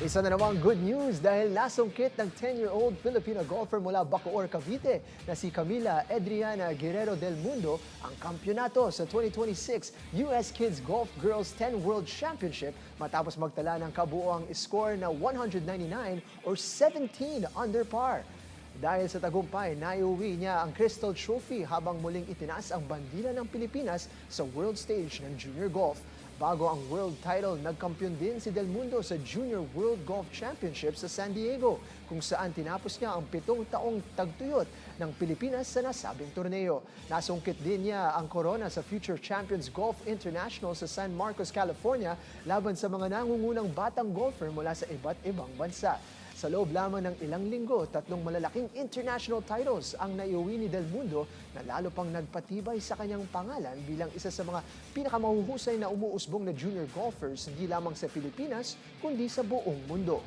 Isa na namang good news dahil nasungkit ng 10-year-old Filipino golfer mula Bacoor, Cavite na si Camila Adriana Guerrero del Mundo ang kampyonato sa 2026 US Kids Golf Girls 10 World Championship matapos magtala ng kabuoang score na 199 or 17 under par. Dahil sa tagumpay, naiuwi niya ang Crystal Trophy habang muling itinaas ang bandila ng Pilipinas sa world stage ng junior golf. Bago ang world title, nagkampiyon din si Del Mundo sa Junior World Golf Championship sa San Diego, kung saan tinapos niya ang 7 taong tagtuyot ng Pilipinas sa nasabing torneo. Nasungkit din niya ang korona sa Future Champions Golf International sa San Marcos, California, laban sa mga nangungunang batang golfer mula sa iba't ibang bansa. Sa loob lamang ng ilang linggo, 3 malalaking international titles ang naiuwi ni Del Mundo na lalo pang nagpatibay sa kanyang pangalan bilang isa sa mga pinakamahuhusay na umuusbong na junior golfers hindi lamang sa Pilipinas kundi sa buong mundo.